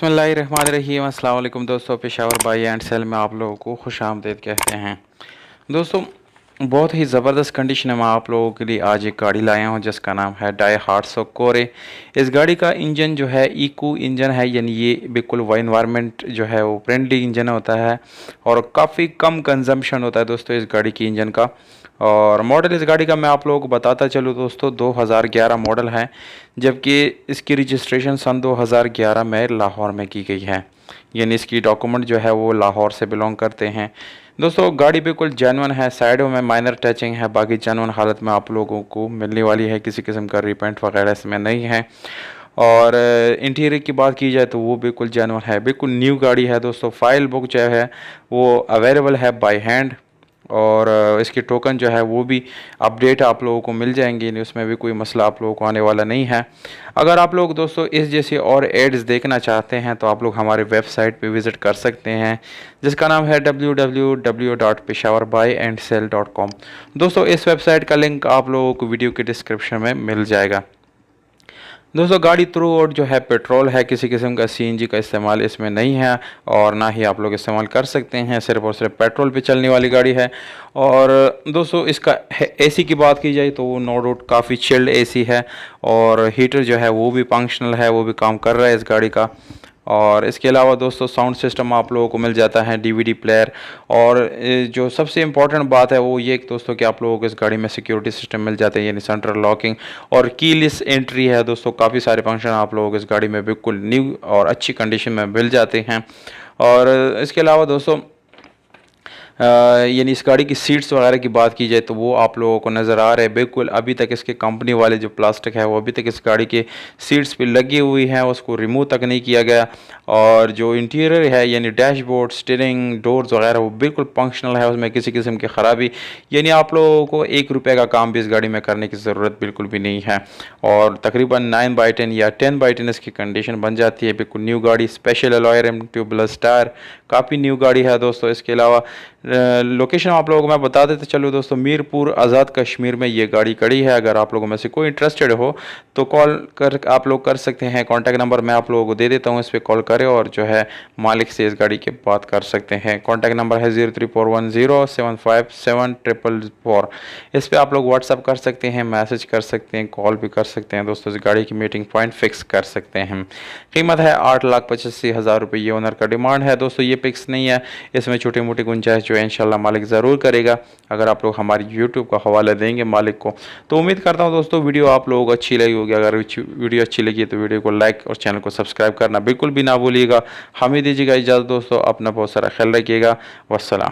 बिस्मिल्लाहिर्रहमानिर्रहीम। अस्सलाम वालेकुम दोस्तों, पेशावर बाई एंड सेल में आप लोगों को खुशामदीद कहते हैं। दोस्तों, बहुत ही ज़बरदस्त कंडीशन में मैं आप लोगों के लिए आज एक गाड़ी लाया हूं जिसका नाम है डायहाट्सो कोरे। इस गाड़ी का इंजन जो है इको इंजन है, यानी ये बिल्कुल वो इन्वायरमेंट जो है वो फ्रेंडली इंजन होता है और काफ़ी कम कंजम्पशन होता है दोस्तों इस गाड़ी की इंजन का। और मॉडल इस गाड़ी का मैं आप लोगों को बताता चलूँ दोस्तों, 2011 मॉडल है, जबकि इसकी रजिस्ट्रेशन सन 2011 में लाहौर में की गई है, यानी इसकी डॉक्यूमेंट जो है वो लाहौर से बिलोंग करते हैं। दोस्तों, गाड़ी बिल्कुल जेन्युइन है, साइडों में माइनर टचिंग है, बाकी जेन्युइन हालत में आप लोगों को मिलने वाली है, किसी किस्म का रिपेंट वगैरह इसमें नहीं है। और इंटीरियर की बात की जाए तो वो बिल्कुल जेन्युइन है, बिल्कुल न्यू गाड़ी है दोस्तों। फाइल बुक जो है वो अवेलेबल है बाय हैंड, और इसकी टोकन जो है वो भी अपडेट आप लोगों को मिल जाएंगे, यानी उसमें भी कोई मसला आप लोगों को आने वाला नहीं है। अगर आप लोग दोस्तों इस जैसे और एड्स देखना चाहते हैं तो आप लोग हमारे वेबसाइट पे विज़िट कर सकते हैं, जिसका नाम है www.peshawarbuyandsell.com। दोस्तों, इस वेबसाइट का लिंक आप लोगों को वीडियो के डिस्क्रिप्शन में मिल जाएगा। दोस्तों, गाड़ी थ्रू आउट जो है पेट्रोल है, किसी किस्म का सीएनजी का इस्तेमाल इसमें नहीं है और ना ही आप लोग इस्तेमाल कर सकते हैं, सिर्फ और सिर्फ पेट्रोल पे चलने वाली गाड़ी है। और दोस्तों, इसका एसी की बात की जाए तो वो नो डाउट काफ़ी चिल्ड एसी है, और हीटर जो है वो भी फंक्शनल है, वो भी काम कर रहा है इस गाड़ी का। और इसके अलावा दोस्तों साउंड सिस्टम आप लोगों को मिल जाता है, डीवीडी प्लेयर। और जो सबसे इम्पॉर्टेंट बात है वो ये कि दोस्तों कि आप लोगों को इस गाड़ी में सिक्योरिटी सिस्टम मिल जाते हैं, यानी सेंट्रल लॉकिंग और कीलेस एंट्री है दोस्तों। काफ़ी सारे फंक्शन आप लोगों को इस गाड़ी में बिल्कुल न्यू और अच्छी कंडीशन में मिल जाते हैं। और इसके अलावा दोस्तों यानी इस गाड़ी की सीट्स वगैरह की बात की जाए तो वो आप लोगों को नज़र आ रहे हैं बिल्कुल। अभी तक इसके कंपनी वाले जो प्लास्टिक है वो अभी तक इस गाड़ी के सीट्स पे लगी हुई है, उसको रिमूव तक नहीं किया गया। और जो इंटीरियर है यानी डैशबोर्ड, स्टीयरिंग, डोर्स वगैरह वो बिल्कुल फंक्शनल है, उसमें किसी किस्म की ख़राबी, यानी आप लोगों को 1 रुपये का काम भी इस गाड़ी में करने की ज़रूरत बिल्कुल भी नहीं है। और तकरीबन 9/10 या 10/10 इसकी कंडीशन बन जाती है, बिल्कुल न्यू गाड़ी। Special alloy rim, tubeless tyre, काफ़ी न्यू गाड़ी है दोस्तों। इसके अलावा लोकेशन आप लोगों को मैं बता देते चलो दोस्तों, मीरपुर आज़ाद कश्मीर में ये गाड़ी खड़ी है। अगर आप लोगों में से कोई इंटरेस्टेड हो तो कॉल कर आप लोग कर सकते हैं। कॉन्टैक्ट नंबर मैं आप लोगों को दे देता हूँ, इस पर कॉल करें और जो है मालिक से इस गाड़ी की बात कर सकते हैं। कॉन्टैक्ट नंबर है 0341075744। इस पर आप लोग व्हाट्सअप कर सकते हैं, मैसेज कर सकते हैं, कॉल भी कर सकते हैं दोस्तों। इस गाड़ी की मीटिंग पॉइंट फिक्स कर सकते हैं। कीमत है 8,85,000 रुपये, ये ओनर का डिमांड है दोस्तों। ये फिक्स नहीं है, इसमें छोटी मोटी गुंजाइश जो है इंशाल्लाह मालिक ज़रूर करेगा, अगर आप लोग हमारी यूट्यूब का हवाला देंगे मालिक को। तो उम्मीद करता हूँ दोस्तों वीडियो आप लोगों को अच्छी लगी होगी। अगर वीडियो अच्छी लगी तो वीडियो को लाइक और चैनल को सब्सक्राइब करना बिल्कुल भी ना भूलिएगा। हमें दीजिएगा इजाज़त दोस्तों, अपना बहुत सारा ख्याल रखिएगा। वस्सलाम।